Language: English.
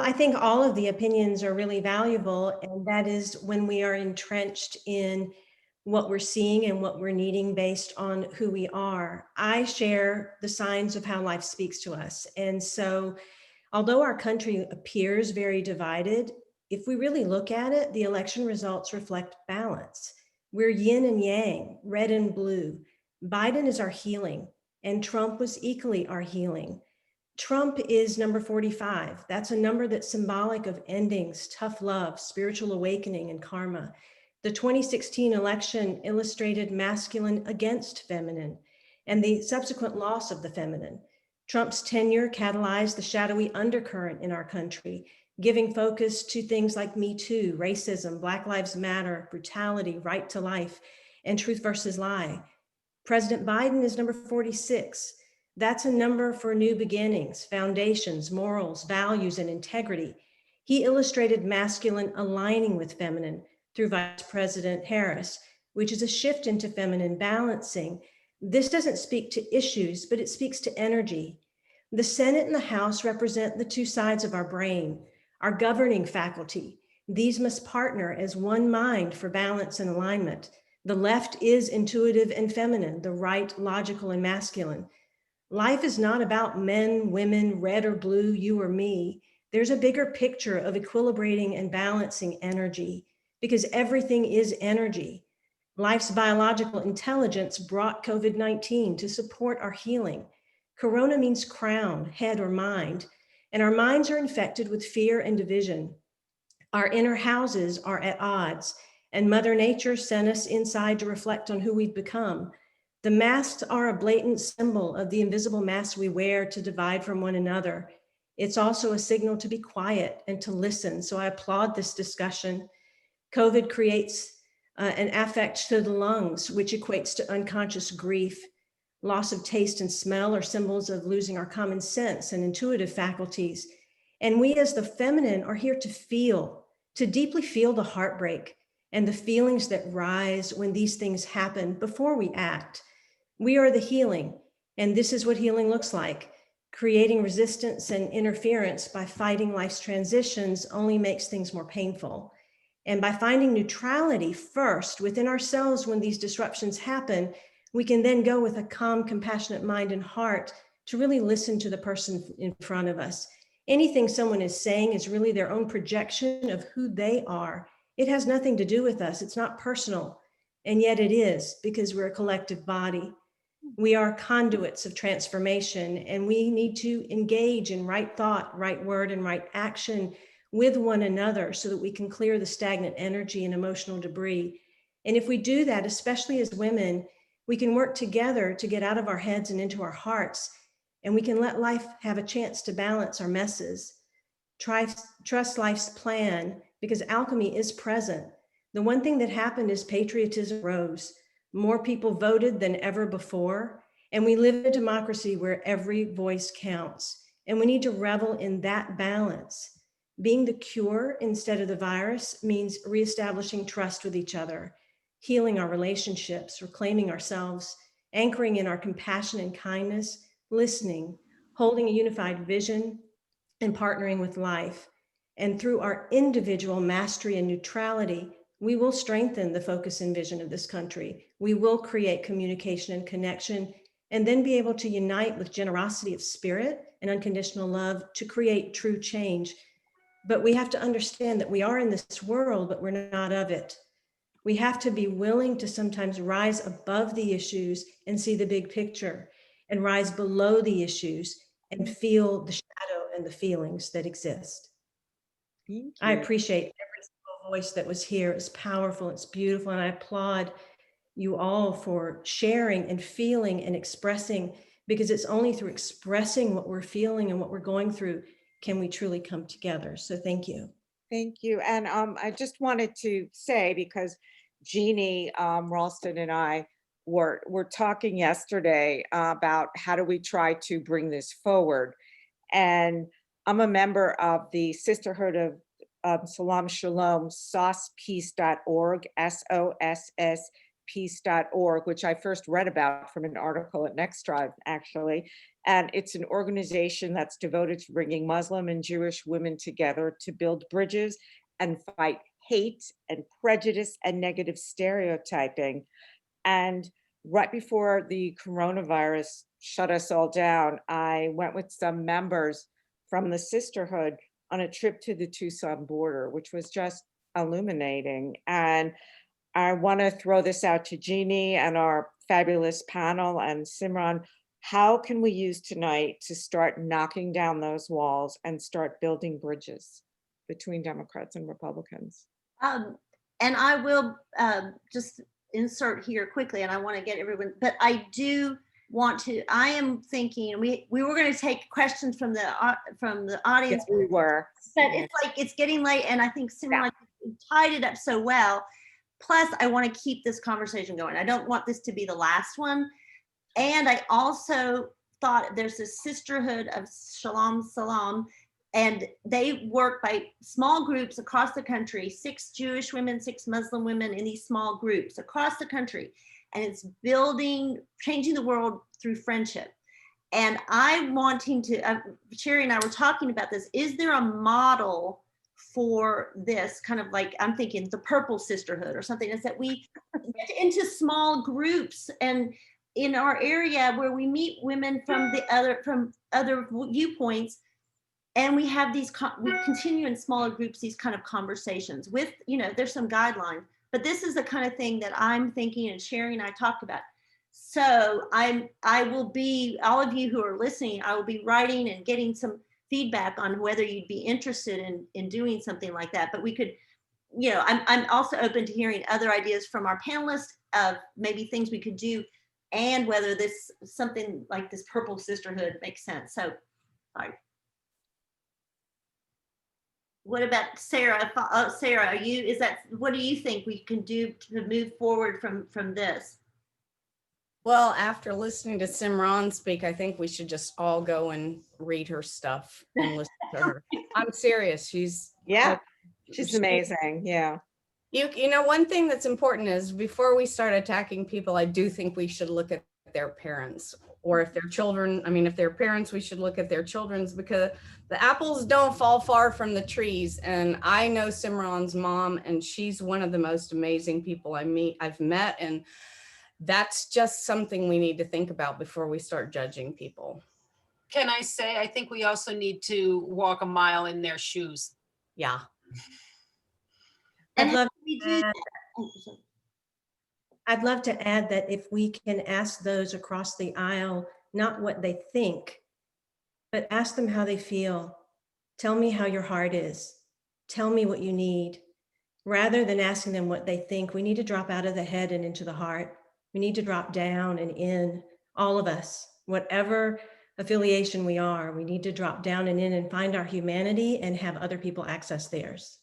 I think all of the opinions are really valuable, and that is when we are entrenched in what we're seeing and what we're needing based on who we are. I share the signs of how life speaks to us. And so, although our country appears very divided, if we really look at it, the election results reflect balance. We're yin and yang, red and blue. Biden is our healing, and Trump was equally our healing. Trump is number 45. That's a number that's symbolic of endings, tough love, spiritual awakening, and karma. The 2016 election illustrated masculine against feminine and the subsequent loss of the feminine. Trump's tenure catalyzed the shadowy undercurrent in our country, giving focus to things like Me Too, racism, Black Lives Matter, brutality, right to life, and truth versus lie. President Biden is number 46. That's a number for new beginnings, foundations, morals, values, and integrity. He illustrated masculine aligning with feminine through Vice President Harris, which is a shift into feminine balancing. This doesn't speak to issues, but it speaks to energy. The Senate and the House represent the two sides of our brain, our governing faculty. These must partner as one mind for balance and alignment. The left is intuitive and feminine, the right logical and masculine. Life is not about men, women, red or blue, you or me. There's a bigger picture of equilibrating and balancing energy because everything is energy. Life's biological intelligence brought COVID-19 to support our healing. Corona means crown, head, or mind, and our minds are infected with fear and division. Our inner houses are at odds, and Mother Nature sent us inside to reflect on who we've become. The masks are a blatant symbol of the invisible masks we wear to divide from one another. It's also a signal to be quiet and to listen. So I applaud this discussion. COVID creates an affect to the lungs, which equates to unconscious grief. Loss of taste and smell are symbols of losing our common sense and intuitive faculties. And we as the feminine are here to feel, to deeply feel the heartbreak and the feelings that rise when these things happen before we act. We are the healing, and this is what healing looks like. Creating resistance and interference by fighting life's transitions only makes things more painful. And by finding neutrality first within ourselves when these disruptions happen, we can then go with a calm, compassionate mind and heart to really listen to the person in front of us. Anything someone is saying is really their own projection of who they are. It has nothing to do with us. It's not personal. And yet it is, because we're a collective body. We are conduits of transformation, and we need to engage in right thought, right word, and right action with one another so that we can clear the stagnant energy and emotional debris. And if we do that, especially as women, we can work together to get out of our heads and into our hearts, and we can let life have a chance to balance our messes. Trust life's plan, because alchemy is present. The one thing that happened is patriotism rose. More people voted than ever before, and we live in a democracy where every voice counts, and we need to revel in that balance. Being the cure instead of the virus means reestablishing trust with each other, healing our relationships, reclaiming ourselves, anchoring in our compassion and kindness, listening, holding a unified vision, and partnering with life. And through our individual mastery and neutrality, we will strengthen the focus and vision of this country. We will create communication and connection, and then be able to unite with generosity of spirit and unconditional love to create true change. But we have to understand that we are in this world, but we're not of it. We have to be willing to sometimes rise above the issues and see the big picture, and rise below the issues and feel the shadow and the feelings that exist. Thank I you. appreciate every single voice that was here. It's powerful, it's beautiful, and I applaud you all for sharing and feeling and expressing, because it's only through expressing what we're feeling and what we're going through can we truly come together. So thank you. Thank you. And I just wanted to say, because Jeannie Ralston and I were talking yesterday about how do we try to bring this forward. And I'm a member of the Sisterhood of Salam Shalom, sospeace.org, peace.org, which I first read about from an article at NextTribe, actually. And it's an organization that's devoted to bringing Muslim and Jewish women together to build bridges and fight hate and prejudice and negative stereotyping. And right before the coronavirus shut us all down, I went with some members from the sisterhood on a trip to the Tucson border, which was just illuminating. And I want to throw this out to Jeannie and our fabulous panel and Simran. How can we use tonight to start knocking down those walls and start building bridges between Democrats and Republicans? Um, and I will just insert here quickly, and I want to get everyone, but I do want to, I am thinking, we were going to take questions from the audience. Yes, we were. But it's like, it's getting late, and I think Simran, like, tied it up so well. Plus, I want to keep this conversation going. I don't want this to be the last one. And I also thought there's a sisterhood of Shalom Salam, and they work by small groups across the country, 6 Jewish women, 6 Muslim women in these small groups across the country. And it's building, changing the world through friendship. And I'm wanting to, Sherry and I were talking about this. Is there a model for this kind of, like, I'm thinking the Purple Sisterhood or something, is that we get into small groups and in our area where we meet women from other viewpoints, and we have these, we continue in smaller groups, these kind of conversations with, there's some guidelines, but this is the kind of thing that I'm thinking, and Sherry and I talked about. So I will be, all of you who are listening, I will be writing and getting some feedback on whether you'd be interested in doing something like that. But we could, I'm also open to hearing other ideas from our panelists of maybe things we could do, and whether this, something like this Purple Sisterhood makes sense. So, sorry. What about Sarah? Sarah, what do you think we can do to move forward from this? Well, after listening to Simran speak, I think we should just all go and read her stuff and listen to her. I'm serious. She's amazing. Yeah. You know, one thing that's important is before we start attacking people, I do think we should look at their parents, or if they're children. I mean, if they're parents, we should look at their children's, because the apples don't fall far from the trees. And I know Simran's mom, and she's one of the most amazing people I've met. And that's just something we need to think about before we start judging people. Can I say, I think we also need to walk a mile in their shoes. Yeah. I'd love to add that if we can ask those across the aisle, not what they think, but ask them how they feel. Tell me how your heart is. Tell me what you need. Rather than asking them what they think, we need to drop out of the head and into the heart. We need to drop down and in, all of us, whatever affiliation we are, we need to drop down and in and find our humanity and have other people access theirs.